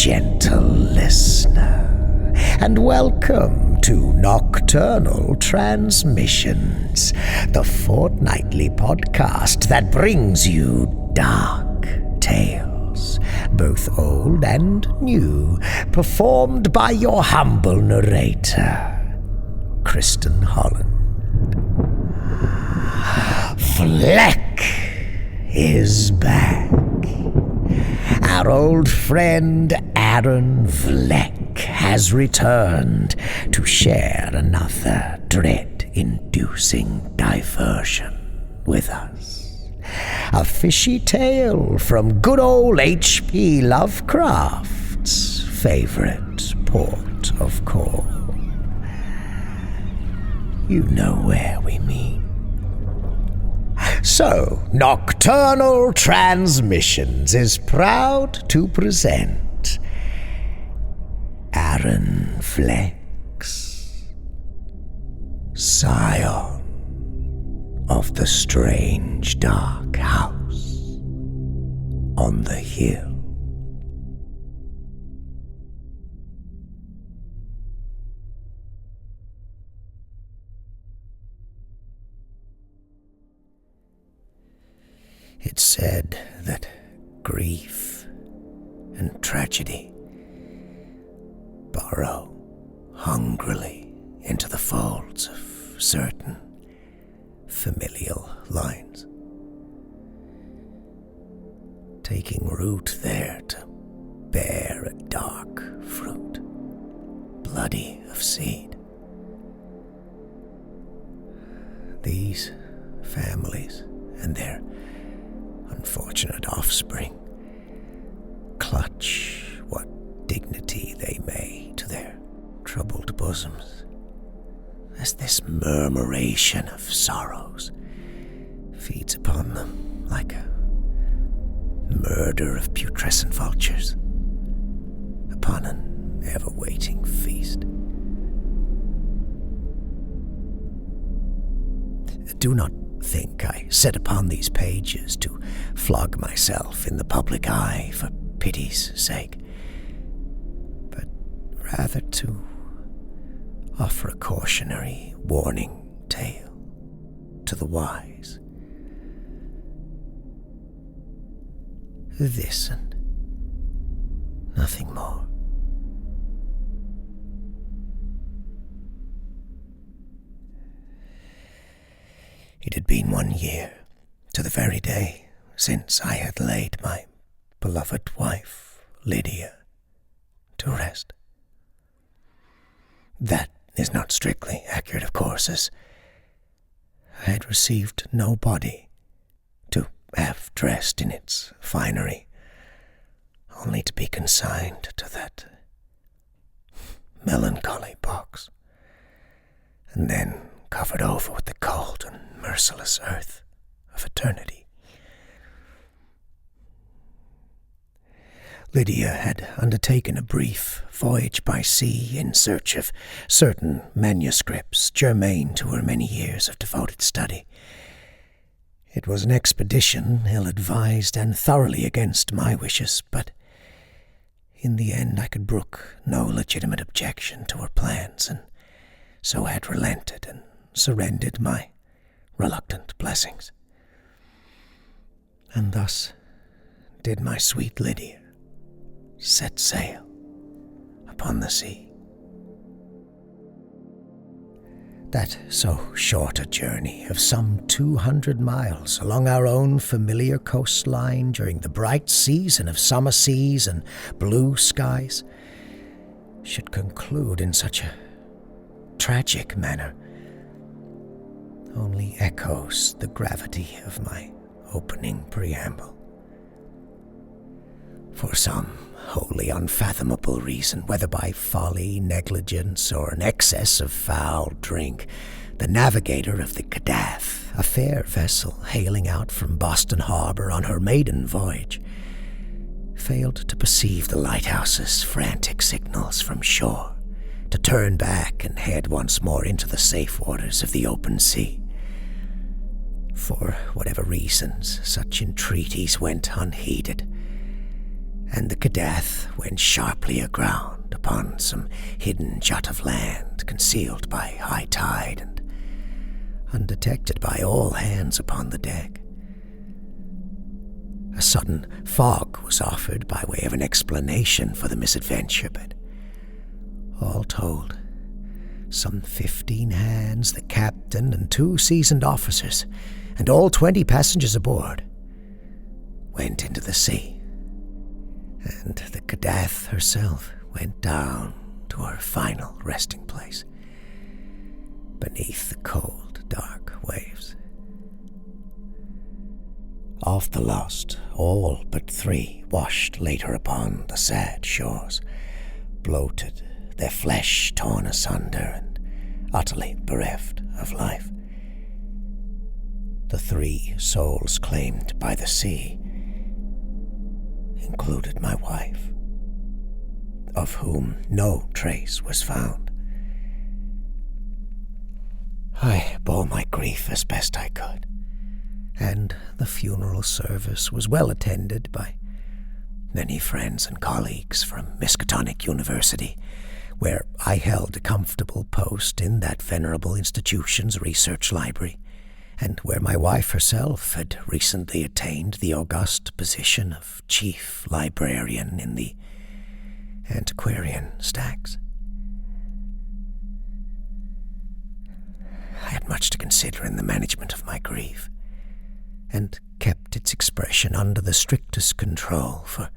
gentle listener, and welcome to Nocturnal Transmissions, the fortnightly podcast that brings you dark tales, both old and new, performed by your humble narrator, Kristin Holland. Vlek is back. Our old friend Aaron Vlek has returned to share another dread-inducing diversion with us. A fishy tale from good old H.P. Lovecraft's favorite port of call. You know where we meet. So, Nocturnal Transmissions is proud to present Aaron Vlek's Scion of the Strange Dark House on the Hill. It's said that grief and tragedy burrow hungrily into the folds of certain familial lines, taking root there to bear a dark fruit, bloody of seed. These families and their unfortunate offspring clutch what dignity they may to their troubled bosoms, as this murmuration of sorrows feeds upon them like a murder of putrescent vultures upon an ever-waiting feast. Do not think I set upon these pages to flog myself in the public eye for pity's sake, but rather to offer a cautionary warning tale to the wise. This and nothing more. It had been 1 year, to the very day, since I had laid my beloved wife, Lydia, to rest. That is not strictly accurate, of course, as I had received no body to have dressed in its finery, only to be consigned to that melancholy box, and then covered over with the cold and merciless earth of eternity. Lydia had undertaken a brief voyage by sea in search of certain manuscripts germane to her many years of devoted study. It was an expedition ill-advised and thoroughly against my wishes, but in the end I could brook no legitimate objection to her plans, and so had relented and surrendered my reluctant blessings. And thus did my sweet Lydia set sail upon the sea. That so short a journey of some 200 miles along our own familiar coastline during the bright season of summer seas and blue skies should conclude in such a tragic manner only echoes the gravity of my opening preamble. For some wholly unfathomable reason, whether by folly, negligence, or an excess of foul drink, the navigator of the Cadath, a fair vessel hailing out from Boston Harbor on her maiden voyage, failed to perceive the lighthouse's frantic signals from shore, to turn back and head once more into the safe waters of the open sea. For whatever reasons, such entreaties went unheeded, and the Cadath went sharply aground upon some hidden jut of land concealed by high tide and undetected by all hands upon the deck. A sudden fog was offered by way of an explanation for the misadventure, but all told, some 15 hands, the captain and 2 seasoned officers, and all 20 passengers aboard, went into the sea, and the Cadath herself went down to her final resting place beneath the cold, dark waves. Of the lost, all but 3 washed later upon the sad shores, bloated, their flesh torn asunder and utterly bereft of life. The 3 souls claimed by the sea included my wife, of whom no trace was found. I bore my grief as best I could, and the funeral service was well attended by many friends and colleagues from Miskatonic University, where I held a comfortable post in that venerable institution's research library, and where my wife herself had recently attained the august position of chief librarian in the antiquarian stacks. I had much to consider in the management of my grief, and kept its expression under the strictest control, for,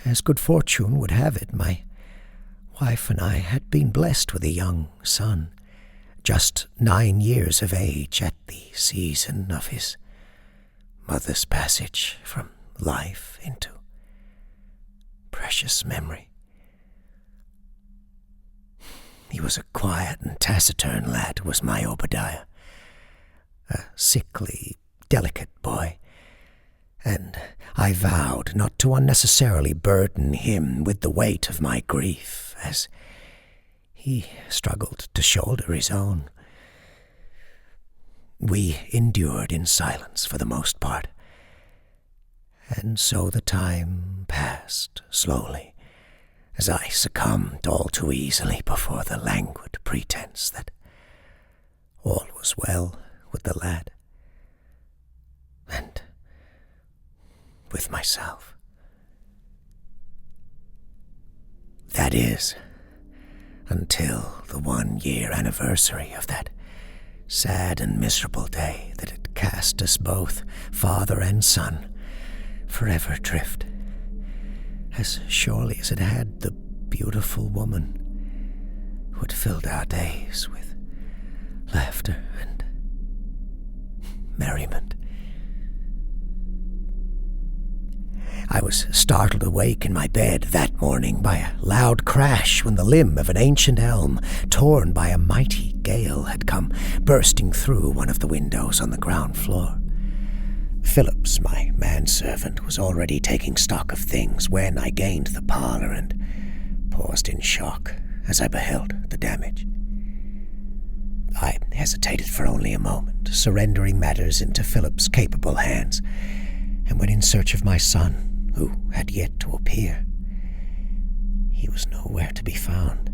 as good fortune would have it, my wife and I had been blessed with a young son, just 9 years of age at the season of his mother's passage from life into precious memory. He was a quiet and taciturn lad, was my Obadiah, a sickly, delicate boy, and I vowed not to unnecessarily burden him with the weight of my grief as he struggled to shoulder his own. We endured in silence for the most part, and so the time passed slowly, as I succumbed all too easily before the languid pretense that all was well with the lad, and with myself. That is, until the 1-year anniversary of that sad and miserable day that had cast us both, father and son, forever adrift, as surely as it had the beautiful woman who had filled our days with laughter and merriment. I was startled awake in my bed that morning by a loud crash when the limb of an ancient elm, torn by a mighty gale, had come bursting through one of the windows on the ground floor. Phillips, my manservant, was already taking stock of things when I gained the parlour and paused in shock as I beheld the damage. I hesitated for only a moment, surrendering matters into Phillips' capable hands, and went in search of my son, who had yet to appear. He was nowhere to be found,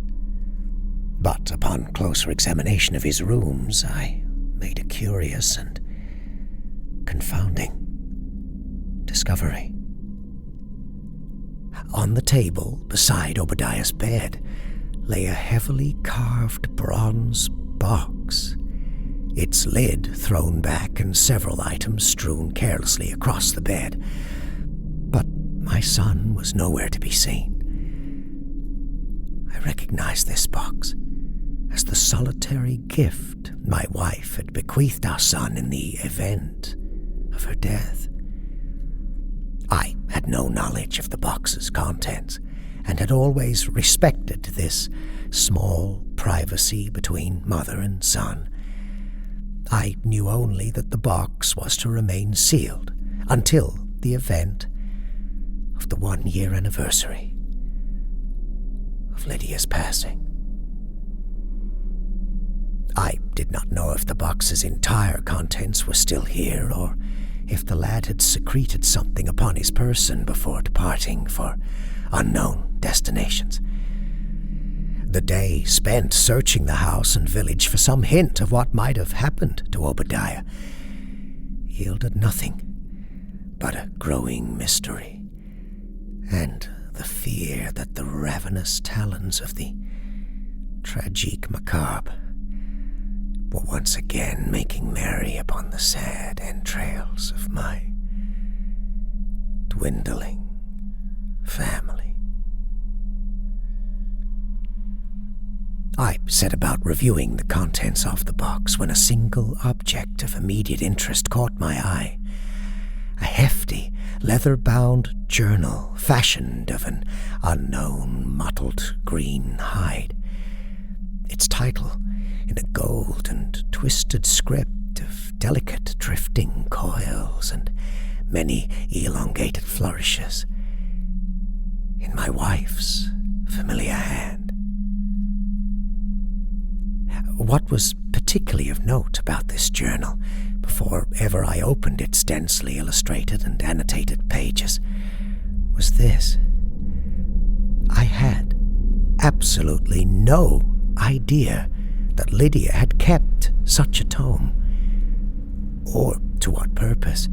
but upon closer examination of his rooms, I made a curious and confounding discovery. On the table beside Obadiah's bed lay a heavily carved bronze box, its lid thrown back and several items strewn carelessly across the bed. But my son was nowhere to be seen. I recognized this box as the solitary gift my wife had bequeathed our son in the event of her death. I had no knowledge of the box's contents, and had always respected this small privacy between mother and son. I knew only that the box was to remain sealed until the event of the 1-year anniversary of Lydia's passing. I did not know if the box's entire contents were still here, or if the lad had secreted something upon his person before departing for unknown destinations. The day spent searching the house and village for some hint of what might have happened to Obadiah yielded nothing but a growing mystery, and the fear that the ravenous talons of the tragique macabre were once again making merry upon the sad entrails of my dwindling family. I set about reviewing the contents of the box when a single object of immediate interest caught my eye. A hefty, leather-bound journal fashioned of an unknown, mottled green hide. Its title, in a gold and twisted script of delicate drifting coils and many elongated flourishes, in my wife's familiar hand. What was particularly of note about this journal, before ever I opened its densely illustrated and annotated pages, was this. I had absolutely no idea that Lydia had kept such a tome, or to what purpose.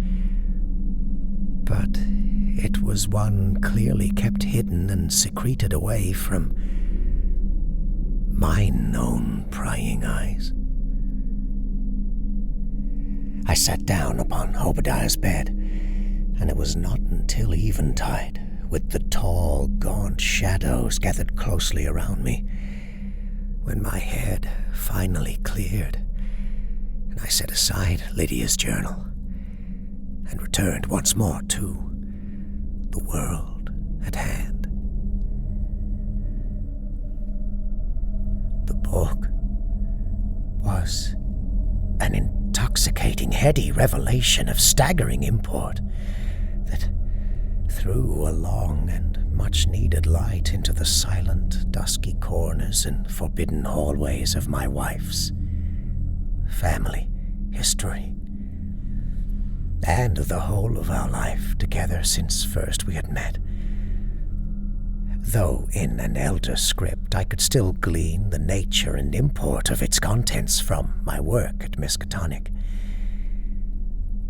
But it was one clearly kept hidden and secreted away from mine own prying eyes. I sat down upon Obadiah's bed, and it was not until eventide, with the tall, gaunt shadows gathered closely around me, when my head finally cleared, and I set aside Lydia's journal and returned once more to the world at hand. The book was an intoxicating, heady revelation of staggering import that threw a long and much-needed light into the silent, dusky corners and forbidden hallways of my wife's family history, and of the whole of our life together since first we had met. Though in an elder script I could still glean the nature and import of its contents from my work at Miskatonic,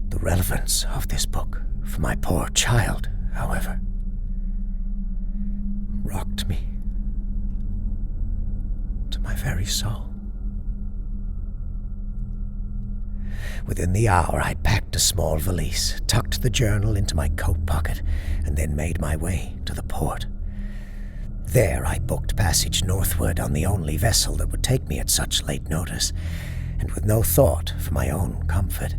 the relevance of this book for my poor child, however, rocked me to my very soul. Within the hour, I packed a small valise, tucked the journal into my coat pocket, and then made my way to the port. There I booked passage northward on the only vessel that would take me at such late notice, and with no thought for my own comfort,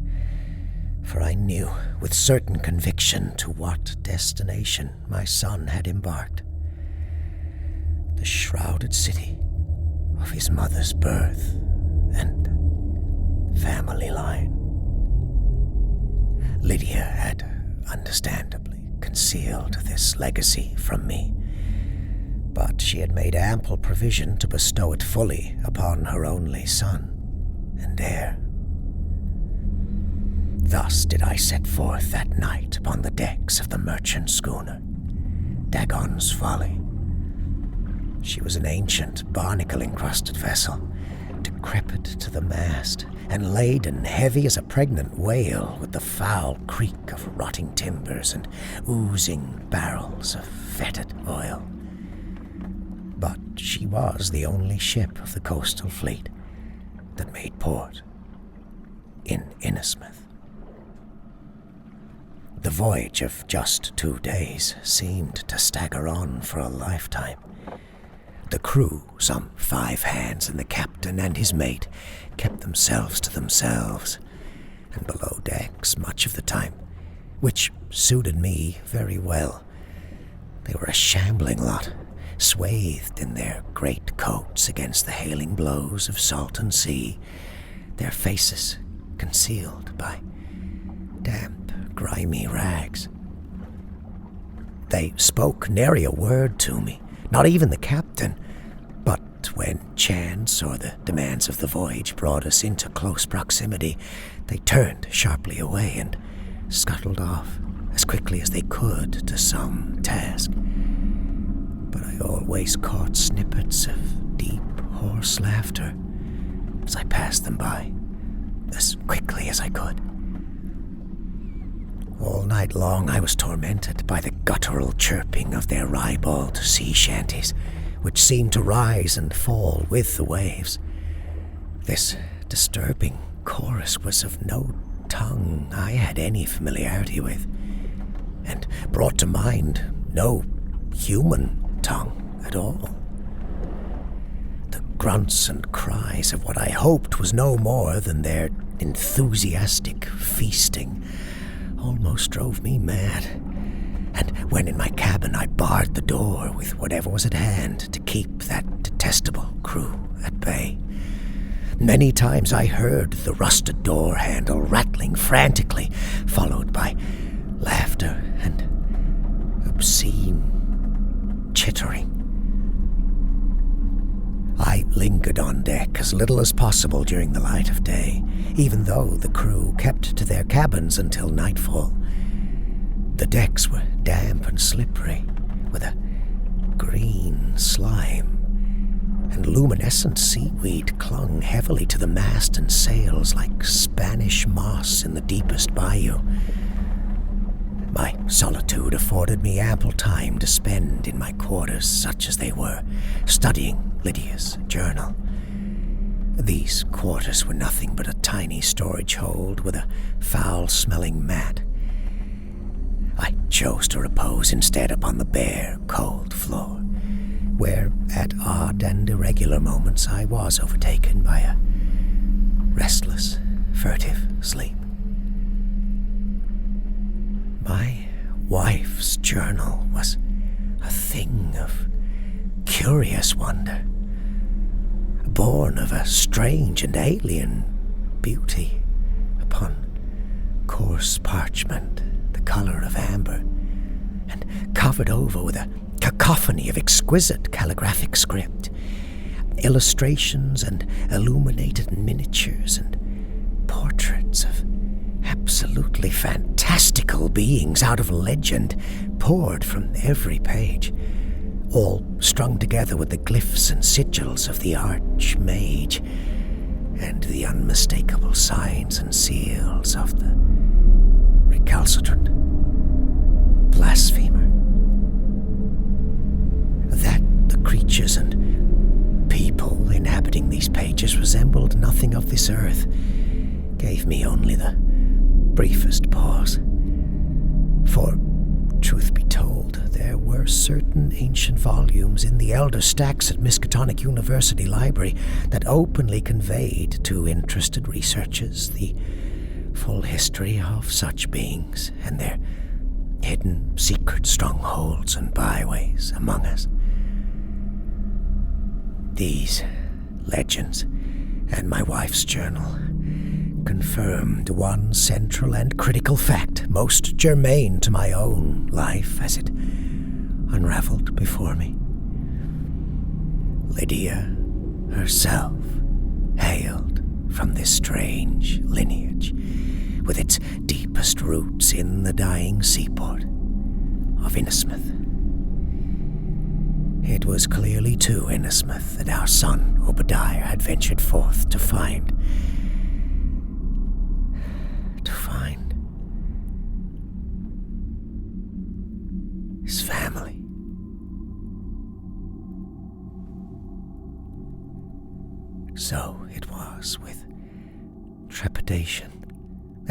for I knew with certain conviction to what destination my son had embarked. The shrouded city of his mother's birth and family line. Lydia had understandably concealed this legacy from me, but she had made ample provision to bestow it fully upon her only son and heir. Thus did I set forth that night upon the decks of the merchant schooner, Dagon's Folly. She was an ancient, barnacle-encrusted vessel, decrepit to the mast, and laden heavy as a pregnant whale with the foul creak of rotting timbers and oozing barrels of fetid oil. But she was the only ship of the coastal fleet that made port in Innismouth. The voyage of just 2 days seemed to stagger on for a lifetime. The crew, some 5 hands and the captain and his mate, kept themselves to themselves, and below decks much of the time, which suited me very well. They were a shambling lot, swathed in their great coats against the hailing blows of salt and sea, their faces concealed by damp, grimy rags. They spoke nary a word to me, not even the captain, but when chance or the demands of the voyage brought us into close proximity, they turned sharply away and scuttled off as quickly as they could to some task. But I always caught snippets of deep, hoarse laughter as I passed them by, as quickly as I could. All night long I was tormented by the guttural chirping of their ribald sea shanties, which seemed to rise and fall with the waves. This disturbing chorus was of no tongue I had any familiarity with, and brought to mind no human tongue at all. The grunts and cries of what I hoped was no more than their enthusiastic feasting almost drove me mad, and when in my cabin I barred the door with whatever was at hand to keep that detestable crew at bay. Many times I heard the rusted door handle rattling frantically, followed by laughter and obscene chittering. I lingered on deck as little as possible during the light of day, even though the crew kept to their cabins until nightfall. The decks were damp and slippery, with a green slime, and luminescent seaweed clung heavily to the mast and sails like Spanish moss in the deepest bayou. My solitude afforded me ample time to spend in my quarters, such as they were, studying Lydia's journal. These quarters were nothing but a tiny storage hold with a foul-smelling mat. I chose to repose instead upon the bare, cold floor, where at odd and irregular moments I was overtaken by a restless, furtive sleep. My wife's journal was a thing of curious wonder, born of a strange and alien beauty upon coarse parchment the color of amber, and covered over with a cacophony of exquisite calligraphic script, illustrations and illuminated miniatures and portraits of absolutely fantastical beings out of legend poured from every page, all strung together with the glyphs and sigils of the arch-mage and the unmistakable signs and seals of the recalcitrant blasphemer. That the creatures and people inhabiting these pages resembled nothing of this earth gave me only the briefest pause. For, truth be told, there were certain ancient volumes in the elder stacks at Miskatonic University Library that openly conveyed to interested researchers the full history of such beings and their hidden secret strongholds and byways among us. These legends and my wife's journal confirmed one central and critical fact most germane to my own life as it unraveled before me. Lydia herself hailed from this strange lineage, with its deepest roots in the dying seaport of Innismouth. It was clearly to Innismouth that our son Obadiah had ventured forth to find his family. So it was with trepidation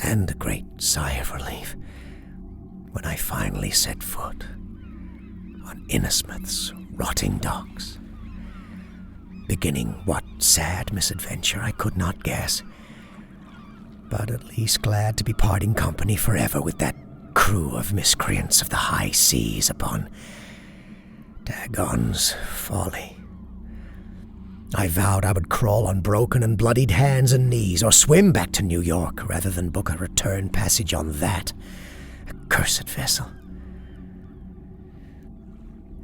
and a great sigh of relief when I finally set foot on Innismouth's rotting docks, beginning what sad misadventure I could not guess, but at least glad to be parting company forever with that crew of miscreants of the high seas upon Dagon's Folly. I vowed I would crawl on broken and bloodied hands and knees, or swim back to New York rather than book a return passage on that accursed vessel.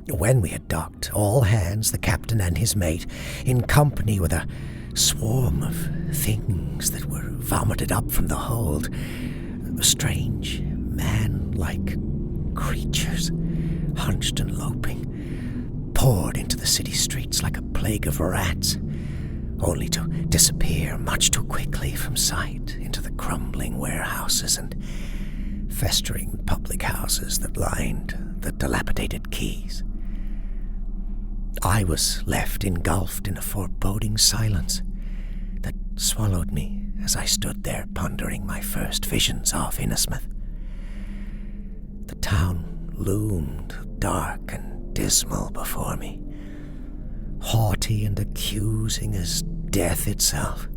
When we had docked, all hands, the captain and his mate, in company with a swarm of things that were vomited up from the hold, strange man-like creatures, hunched and loping, poured into the city streets like a plague of rats, only to disappear much too quickly from sight into the crumbling warehouses and festering public houses that lined the dilapidated quays. I was left engulfed in a foreboding silence that swallowed me as I stood there pondering my first visions of Innismouth. The town loomed dark and dismal before me, haughty and accusing as death itself.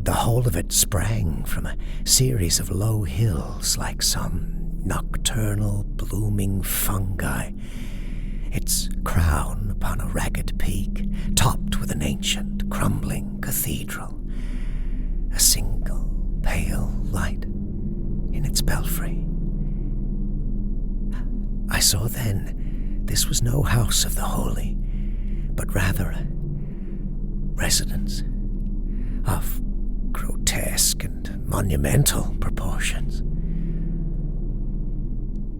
The whole of it sprang from a series of low hills like some nocturnal blooming fungi, its crown upon a ragged peak, topped with an ancient, crumbling cathedral, a single pale light in its belfry. I saw then this was no house of the holy, but rather a residence of grotesque and monumental proportions.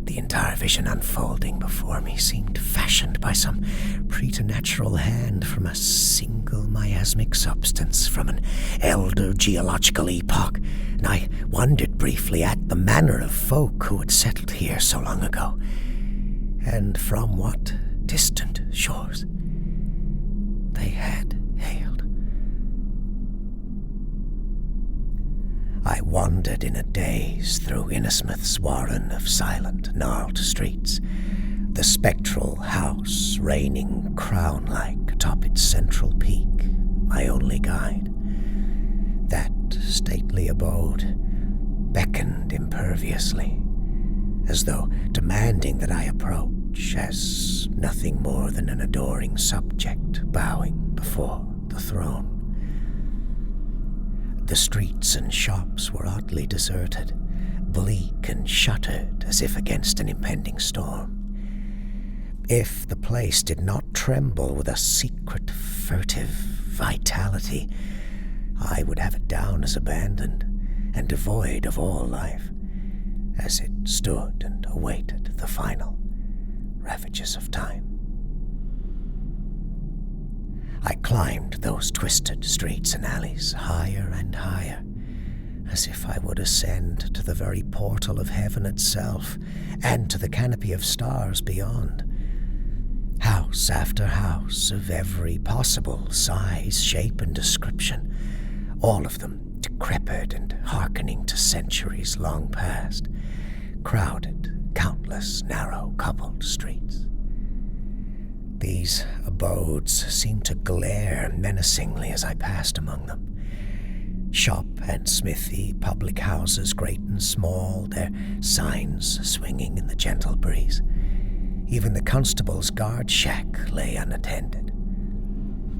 The entire vision unfolding before me seemed fashioned by some preternatural hand from a single miasmic substance from an elder geological epoch, and I wondered briefly at the manner of folk who had settled here so long ago, and from what distant shores they had hailed. I wandered in a daze through Innismouth's warren of silent, gnarled streets, the spectral house reigning crown-like atop its central peak, my only guide. That stately abode beckoned imperviously, as though demanding that I approach as nothing more than an adoring subject bowing before the throne. The streets and shops were oddly deserted, bleak and shuttered as if against an impending storm. If the place did not tremble with a secret, furtive vitality, I would have it down as abandoned and devoid of all life, as it stood and awaited the final ravages of time. I climbed those twisted streets and alleys higher and higher, as if I would ascend to the very portal of heaven itself and to the canopy of stars beyond. House after house of every possible size, shape, and description, all of them decrepit and hearkening to centuries long past, crowded countless narrow cobbled streets. These abodes seemed to glare menacingly as I passed among them. Shop and smithy, public houses great and small, their signs swinging in the gentle breeze. Even the constable's guard shack lay unattended.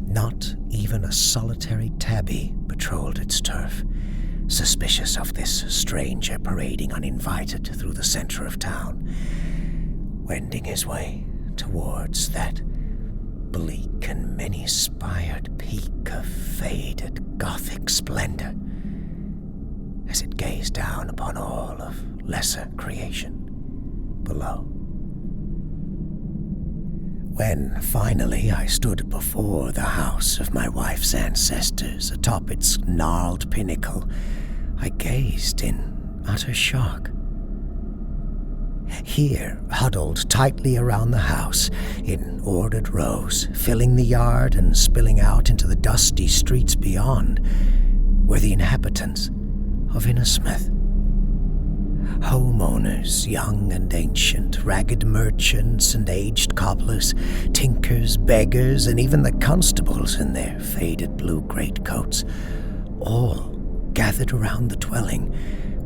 Not even a solitary tabby patrolled its turf, suspicious of this stranger parading uninvited through the center of town, wending his way towards that bleak and many-spired peak of faded Gothic splendor, as it gazed down upon all of lesser creation below. When finally I stood before the house of my wife's ancestors atop its gnarled pinnacle, I gazed in utter shock. Here, huddled tightly around the house, in ordered rows, filling the yard and spilling out into the dusty streets beyond, were the inhabitants of Innismouth. Homeowners, young and ancient, ragged merchants and aged cobblers, tinkers, beggars, and even the constables in their faded blue greatcoats, all gathered around the dwelling,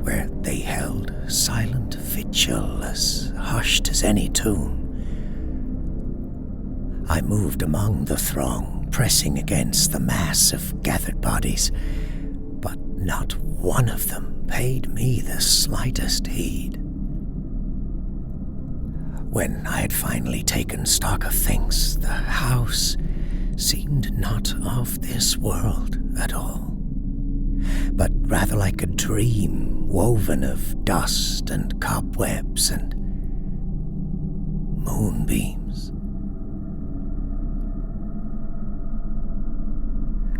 where they held silent vigil as hushed as any tomb. I moved among the throng, pressing against the mass of gathered bodies, but not one of them paid me the slightest heed. When I had finally taken stock of things, the house seemed not of this world at all. but rather like a dream woven of dust and cobwebs and moonbeams.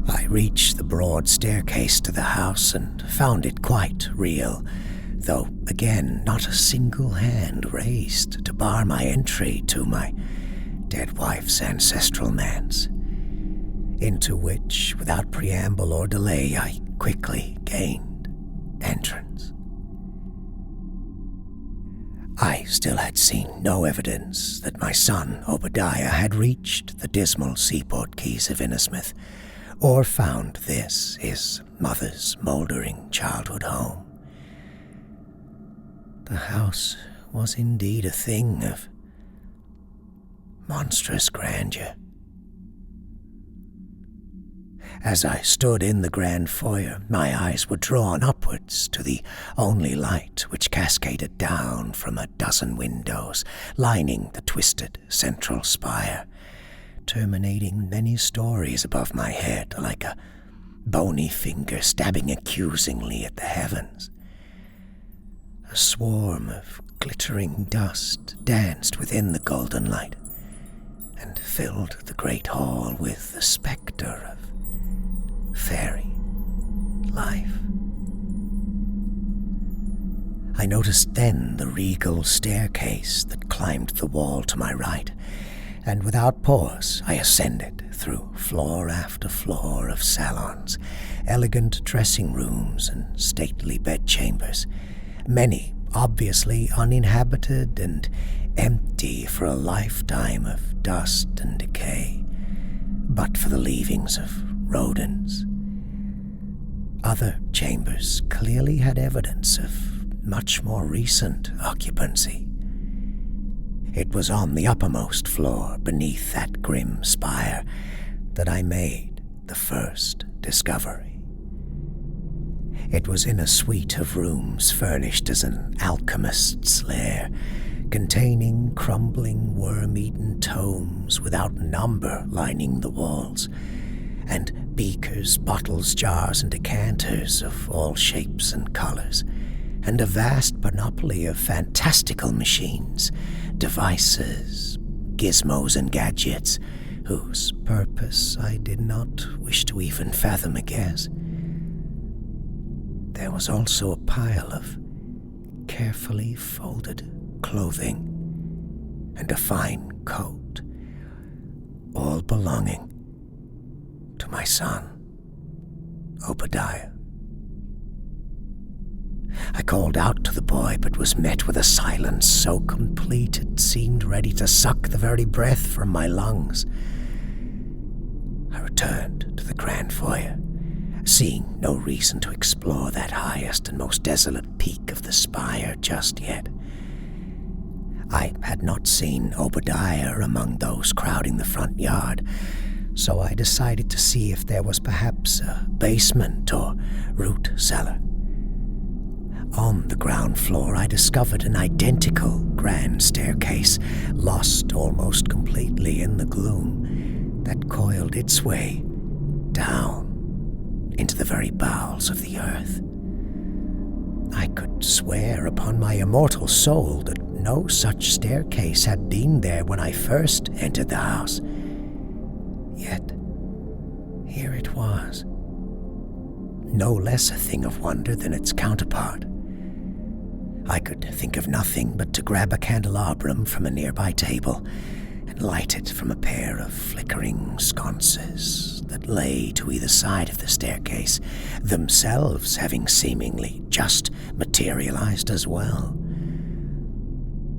I reached the broad staircase to the house and found it quite real, though again not a single hand raised to bar my entry to my dead wife's ancestral manse, into which, without preamble or delay, I quickly gained entrance. I still had seen no evidence that my son, Obadiah, had reached the dismal seaport quays of Innismouth, or found this, his mother's mouldering childhood home. The house was indeed a thing of monstrous grandeur. As I stood in the grand foyer, my eyes were drawn upwards to the only light which cascaded down from a dozen windows lining the twisted central spire, terminating many stories above my head like a bony finger stabbing accusingly at the heavens. A swarm of glittering dust danced within the golden light and filled the great hall with the spectre of fairy life. I noticed then the regal staircase that climbed the wall to my right, and without pause I ascended through floor after floor of salons, elegant dressing rooms and stately bedchambers, many obviously uninhabited and empty for a lifetime of dust and decay, but for the leavings of rodents. Other chambers clearly had evidence of much more recent occupancy. It was on the uppermost floor, beneath that grim spire, that I made the first discovery. It was in a suite of rooms furnished as an alchemist's lair, containing crumbling, worm-eaten tomes without number lining the walls, and beakers, bottles, jars, and decanters of all shapes and colors, and a vast panoply of fantastical machines, devices, gizmos, and gadgets, whose purpose I did not wish to even fathom a guess. There was also a pile of carefully folded clothing and a fine coat, all belonging to my son, Obadiah. I called out to the boy, but was met with a silence so complete it seemed ready to suck the very breath from my lungs. I returned to the grand foyer, seeing no reason to explore that highest and most desolate peak of the spire just yet. I had not seen Obadiah among those crowding the front yard, so I decided to see if there was perhaps a basement or root cellar. On the ground floor, I discovered an identical grand staircase, lost almost completely in the gloom, that coiled its way down into the very bowels of the earth. I could swear upon my immortal soul that no such staircase had been there when I first entered the house. Yet, here it was, no less a thing of wonder than its counterpart. I could think of nothing but to grab a candelabrum from a nearby table and light it from a pair of flickering sconces that lay to either side of the staircase, themselves having seemingly just materialized as well.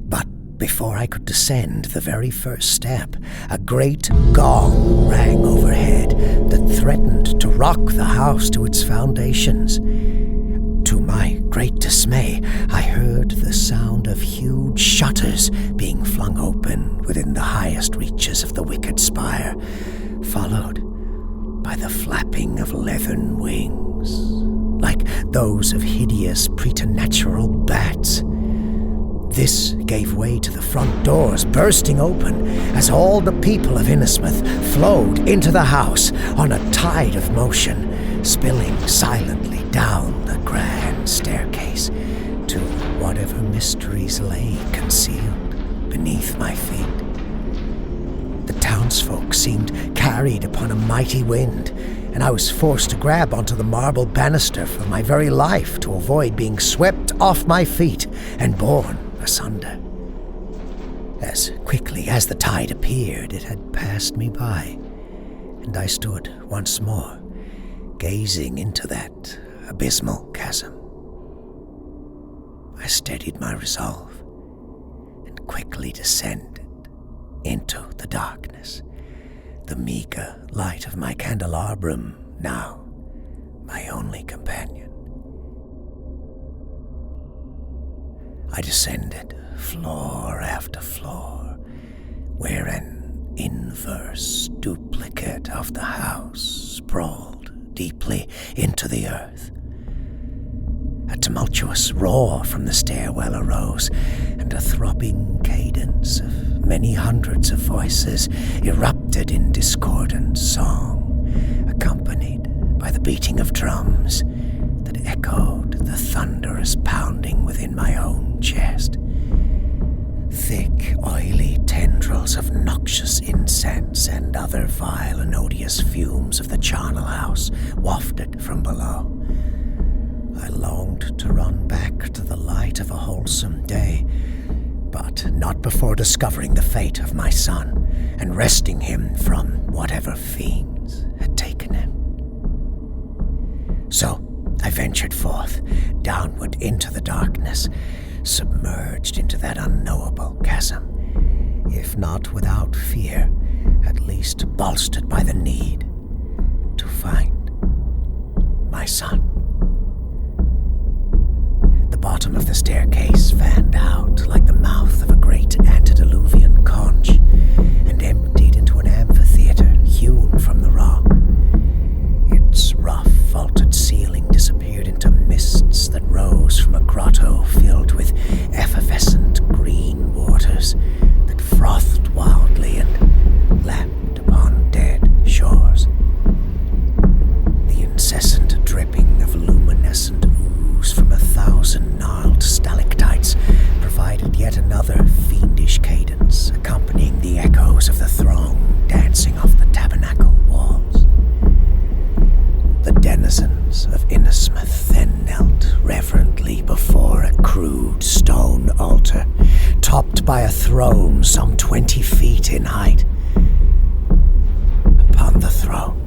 But before I could descend the very first step, a great gong rang overhead that threatened to rock the house to its foundations. To my great dismay, I heard the sound of huge shutters being flung open within the highest reaches of the wicked spire, followed by the flapping of leathern wings, like those of hideous preternatural bats. This gave way to the front doors bursting open as all the people of Innismouth flowed into the house on a tide of motion, spilling silently down the grand staircase to whatever mysteries lay concealed beneath my feet. The townsfolk seemed carried upon a mighty wind, and I was forced to grab onto the marble banister for my very life to avoid being swept off my feet and borne asunder. As quickly as the tide appeared, it had passed me by, and I stood once more, gazing into that abysmal chasm. I steadied my resolve and quickly descended into the darkness, the meager light of my candelabrum now my only companion. I descended floor after floor, where an inverse duplicate of the house sprawled deeply into the earth. A tumultuous roar from the stairwell arose, and a throbbing cadence of many hundreds of voices erupted in discordant song, accompanied by the beating of drums that echoed the thunderous pounding within my own chest. Thick, oily tendrils of noxious incense and other vile and odious fumes of the charnel house wafted from below. I longed to run back to the light of a wholesome day, but not before discovering the fate of my son and wresting him from whatever fiends had taken him. So I ventured forth, downward into the darkness, submerged into that unknowable chasm, if not without fear, at least bolstered by the need to find my son. The bottom of the staircase fanned out like the mouth of a great antediluvian conch, and emptied into an amphitheater hewn from the rock. Its rough, vaulted ceiling disappeared into mists that rose from a grotto filled with effervescent green waters that frothed wildly and lapped upon dead shores. The incessant dripping of luminescent ooze from 1,000 gnarled stalactites provided yet another fiendish cadence, accompanying the echoes of the throng dancing off the tabernacle walls. The denizens of Innismouth then knelt reverently before a crude stone altar, topped by a throne some 20 feet in height. Upon the throne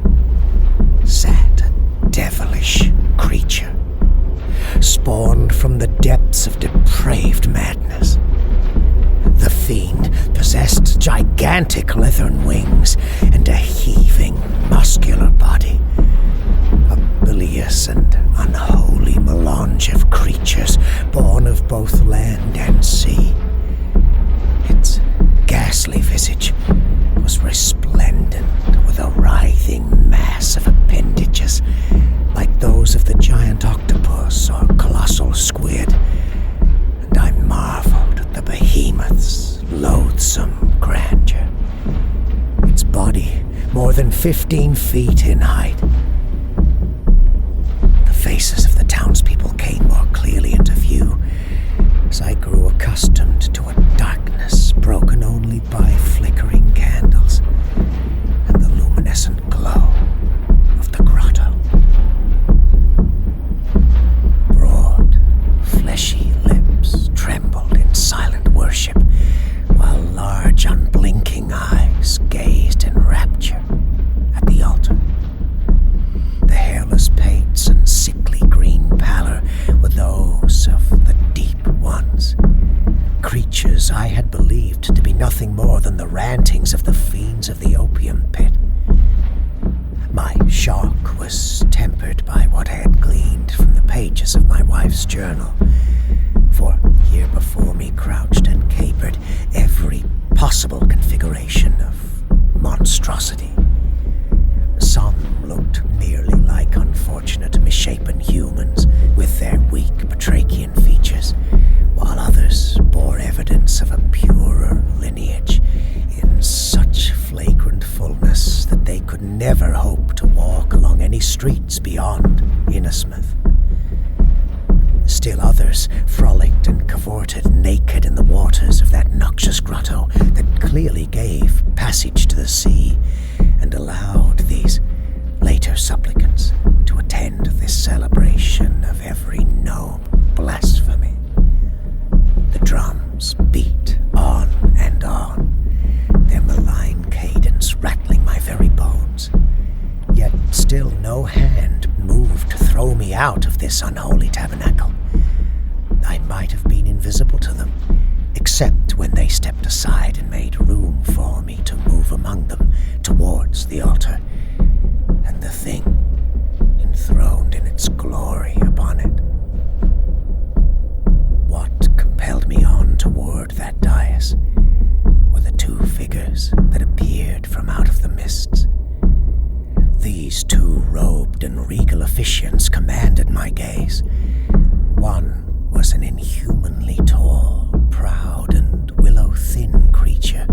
sat a devilish creature, spawned from the depths of depraved madness. The fiend possessed gigantic leathern wings and a heaving, muscular body, a bilious and unholy melange of creatures born of both land and sea. Its ghastly visage was resplendent with a writhing mass of appendages, like those of the giant octopus or colossal squid, and I marveled at the behemoth's loathsome grandeur. Its body more than 15 feet in height. The faces of the townspeople came more clearly into view as I grew accustomed to a darkness broken only by flickering candles and the luminescent glow of the grotto. Broad, fleshy lips trembled in silent worship, while large, unblinking eyes gazed in rapture at the altar. The hairless pates and sickly green pallor were those of the deep ones, creatures I had believed to be nothing more than the rantings of the fiends of the opium pit. My shock was tempered by what I had gleaned from the pages of my wife's journal, for here before me crouched and capered every possible configuration of monstrosity. Some looked merely like unfortunate misshapen humans with their weak batrachian features, while others bore evidence of a purer lineage in such flagrant fullness that they could never hope to walk along any streets beyond Innismouth. others frolicked and cavorted naked in the waters of that noxious grotto that clearly gave passage to the sea and allowed these later supplicants to attend this celebration of every known blasphemy. The drums beat on and on, their malign cadence rattling my very bones. Yet still no hand moved to throw me out of this unholy tabernacle. I might have been invisible to them, except when they stepped aside and made room for me to move among them towards the altar, and the thing enthroned in its glory upon it. What compelled me on toward that dais were the two figures that appeared from out of the mists. These two robed and regal officiants commanded my gaze. One was an inhumanly tall, proud, and willow-thin creature,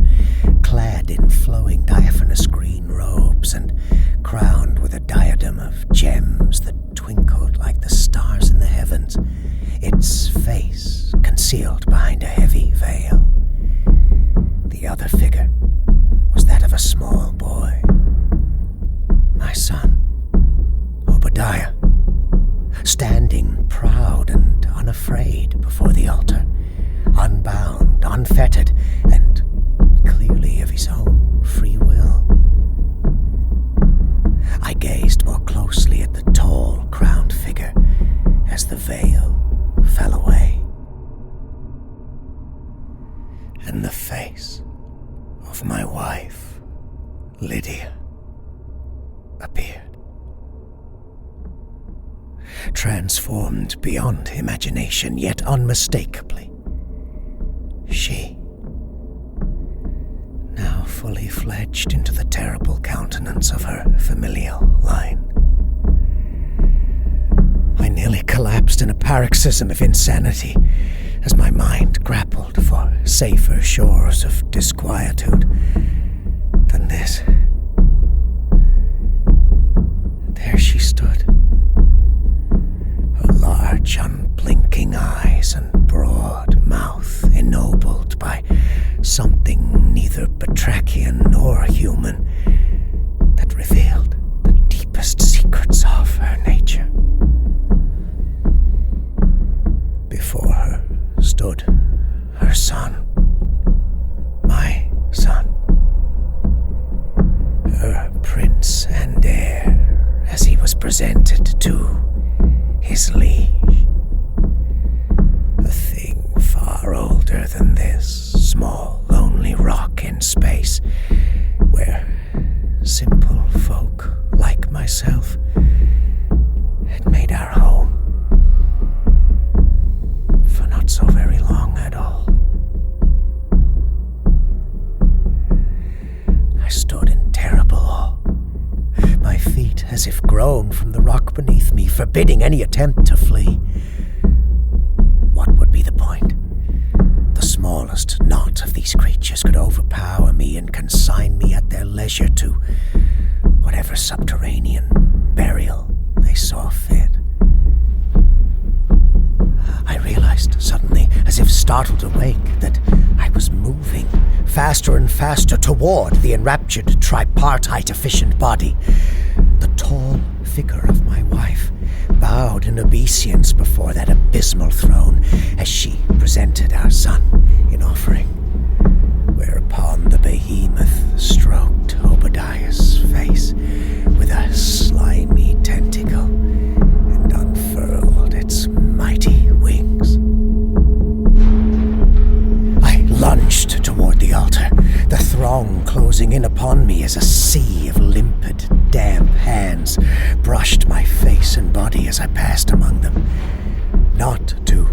clad in flowing diaphanous green robes and crowned with a diadem of gems that twinkled like the stars in the heavens, its face concealed behind a heavy veil. The other figure was that of a small boy, my son, Obadiah, standing proud and unafraid before the altar, unbound, unfettered, and clearly of his own free will. I gazed more closely at the tall, crowned figure as the veil fell away, and the face of my wife, Lydia, appeared. Transformed beyond imagination, yet unmistakably. She, now fully fledged into the terrible countenance of her familial line. I nearly collapsed in a paroxysm of insanity as my mind grappled for safer shores of disquietude than this. There she stood, her large, unblinking eyes and broad mouth ennobled by something neither batrachian nor human that revealed the deepest secrets of her nature. Before her stood her son, my son, her prince and heir, as he was presented to his liege. A thing far older than this small, lonely rock in space, where simple folk like myself had made our home for not so very long at all. I stood in terrible awe, my feet as if grown from the rock beneath me, forbidding any attempt to flee. What would be the point? The smallest knot of these creatures could overpower me and consign me at their leisure to whatever subterranean burial they saw fit. I realized suddenly, as if startled awake, that I was moving faster and faster toward the enraptured, tripartite efficient body. The tall figure of my wife bowed in obeisance before that abysmal throne as she presented our son in offering, whereupon the behemoth stroked Obadiah's face with a slimy tentacle and unfurled its mighty wings. I lunged toward the altar, the throng closing in upon me as a sea of limpid, damp hands brushed my face and body as I passed among them, not to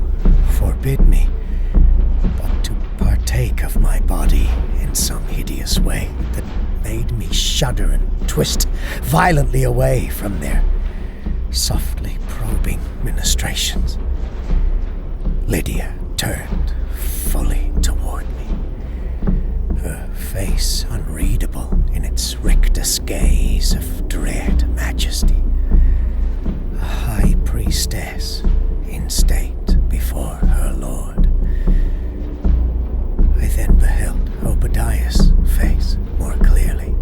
forbid me, but to partake of my body in some hideous way that made me shudder and twist violently away from their softly probing ministrations. Lydia turned fully toward me, her face unreadable in its rictus gaze of dread majesty, a high priestess in state before before her lord. I then beheld Obadiah's face more clearly.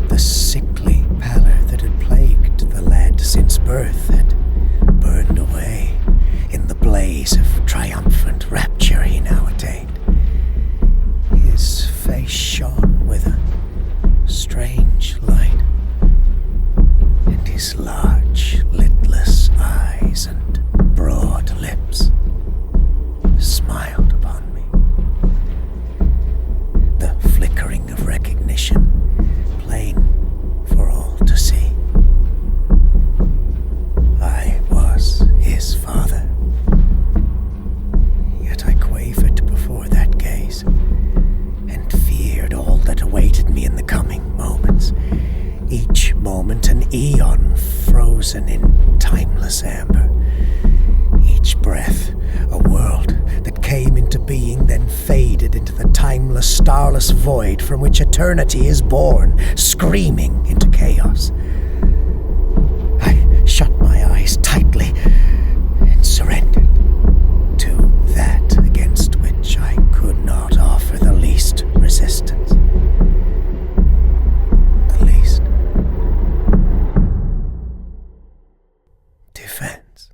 The sickly pallor that had plagued the lad since birth had burned away in the blaze of triumphant rapture he now attained. His face shone with a strange light, and his large, lidless eyes and broad lips smiled upon me. The flickering of recognition plain for all to see. I was his father, yet I quavered before that gaze, and feared all that awaited me in the coming moments, each moment an eon frozen in timeless amber, each breath a world that came into being, then faded into the timeless, starless void from which eternity is born, screaming into chaos. I shut my eyes tightly and surrendered to that against which I could not offer the least resistance. The least defense.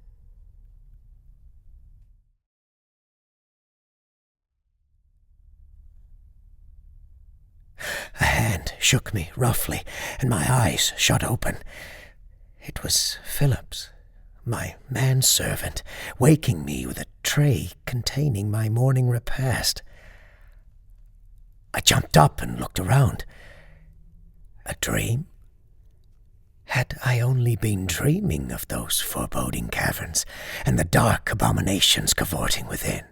A hand shook me roughly, and my eyes shot open. It was Phillips, my manservant, waking me with a tray containing my morning repast. I jumped up and looked around. A dream? Had I only been dreaming of those foreboding caverns and the dark abominations cavorting within?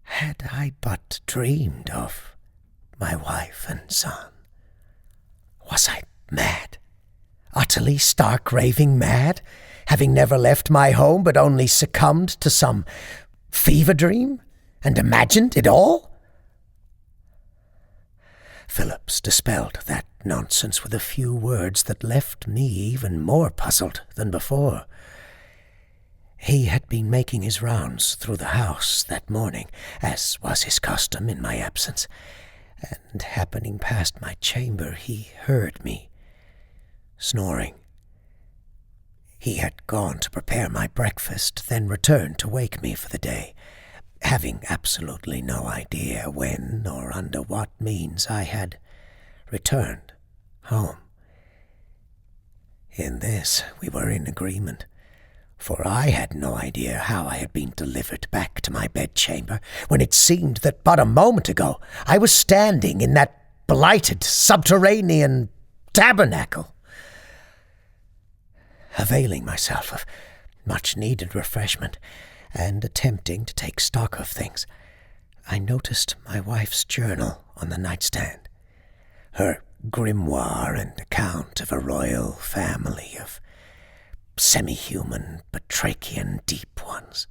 Had I but dreamed of my wife and son? Was I mad? Utterly stark raving mad, having never left my home but only succumbed to some fever dream and imagined it all? Phillips dispelled that nonsense with a few words that left me even more puzzled than before. He had been making his rounds through the house that morning, as was his custom in my absence, and happening past my chamber, he heard me snoring. He had gone to prepare my breakfast, then returned to wake me for the day, having absolutely no idea when or under what means I had returned home. In this we were in agreement, for I had no idea how I had been delivered back to my bedchamber, when it seemed that but a moment ago I was standing in that blighted subterranean tabernacle. Availing myself of much-needed refreshment, and attempting to take stock of things, I noticed my wife's journal on the nightstand, her grimoire and account of a royal family of semi-human batrachian deep ones,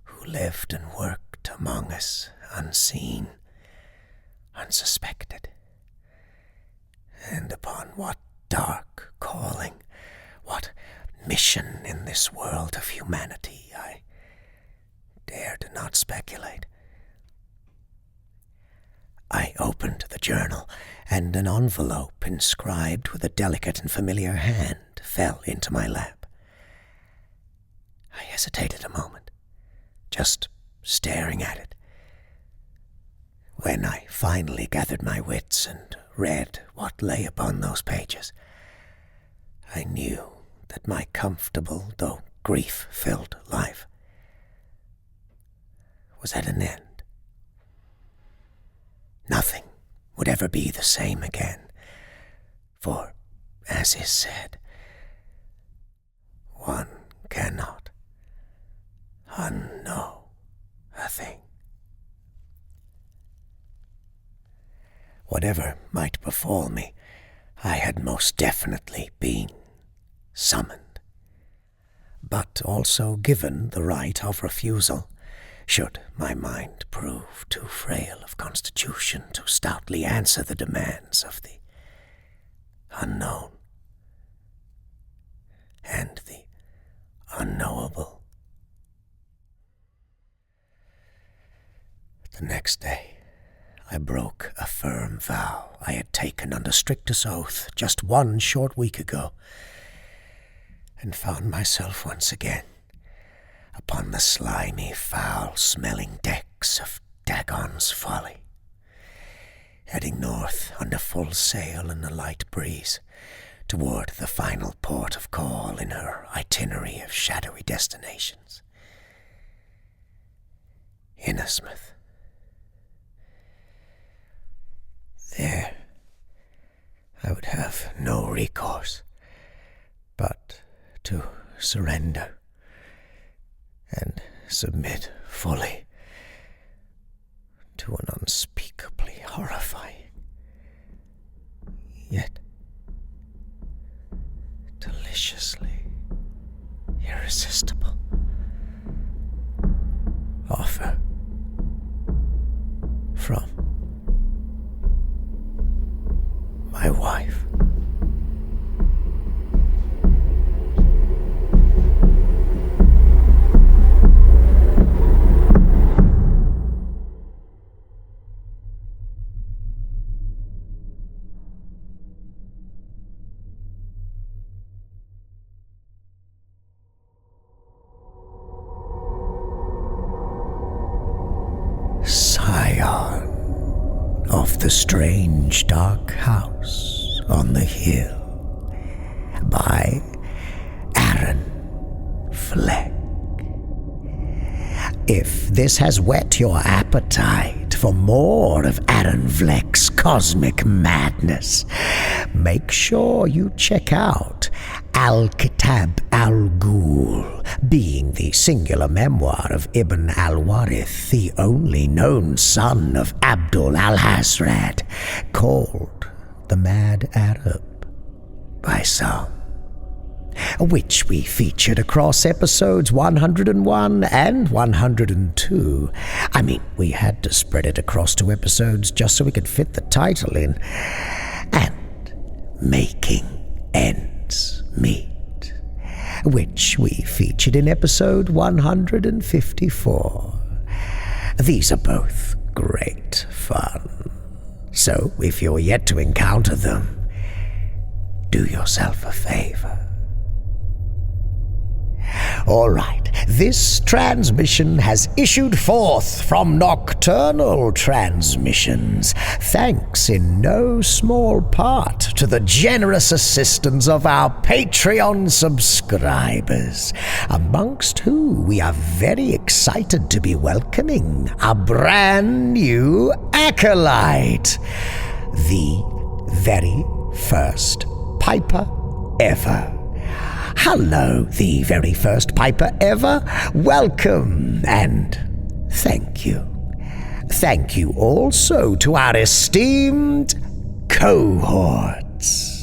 who lived and worked among us unseen, unsuspected. And upon what dark calling, what mission in this world of humanity, I dared not speculate. I opened the journal, and an envelope inscribed with a delicate and familiar hand fell into my lap. I hesitated a moment, just staring at it. When I finally gathered my wits and read what lay upon those pages, I knew that my comfortable, though grief-filled life was at an end. Nothing would ever be the same again, for, as is said, one cannot unknow a thing. Whatever might befall me, I had most definitely been summoned, but also given the right of refusal, should my mind prove too frail of constitution to stoutly answer the demands of the unknown and the unknowable. The next day, I broke a firm vow I had taken under strictest oath just 1 short week ago, and found myself once again upon the slimy, foul-smelling decks of Dagon's Folly, heading north under full sail in a light breeze toward the final port of call in her itinerary of shadowy destinations, Innismouth. There, I would have no recourse but to surrender and submit fully to an unspeakably horrifying, yet deliciously irresistible offer from my wife. Scion of the strange dark house on the hill by Aaron Vlek. If this has whet your appetite for more of Aaron Vlek's cosmic madness, make sure you check out Al-Kitab al-Ghul, being the singular memoir of Ibn al-Warith, the only known son of Abdul al-Hazred, called the Mad Arab by some, which we featured across episodes 101 and 102. I mean, we had to spread it across 2 episodes just so we could fit the title in. And Making Ends Meet, which we featured in episode 154. These are both great fun, so if you're yet to encounter them, do yourself a favor. Alright, this transmission has issued forth from Nocturnal Transmissions, thanks in no small part to the generous assistance of our Patreon subscribers, amongst who we are very excited to be welcoming a brand new acolyte, the very first Piper ever. Hello, the very first Piper ever. Welcome and thank you. Thank you also to our esteemed cohorts.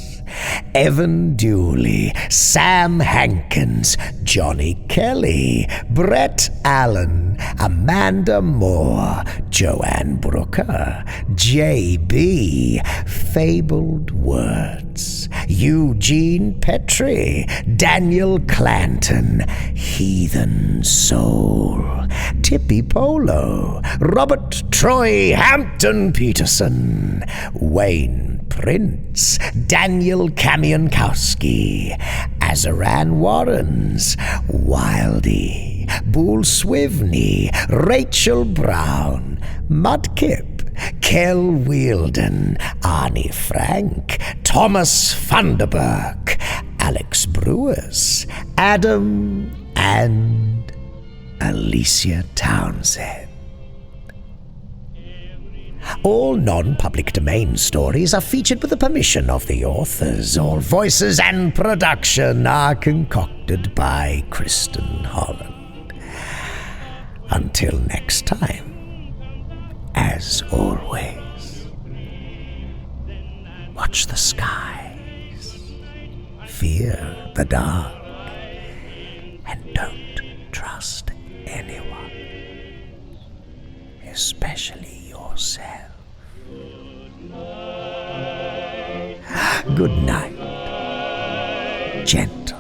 Evan Dooley, Sam Hankins, Johnny Kelly, Brett Allen, Amanda Moore, Joanne Brooker, J.B., Fabled Words, Eugene Petrie, Daniel Clanton, Heathen Soul, Tippy Polo, Robert Troy Hampton Peterson, Wayne Prince, Daniel Kamienkowski, Azaran Warrens, Wildy, Bool Swivney, Rachel Brown, Mudkip, Kel Wielden, Arnie Frank, Thomas Funderburk, Alex Brewers, Adam, and Alicia Townsend. All non-public domain stories are featured with the permission of the authors. All voices and production are concocted by Kristin Holland. Until next time, as always, watch the skies, fear the dark, and don't trust anyone, especially yourself. Good night, gentle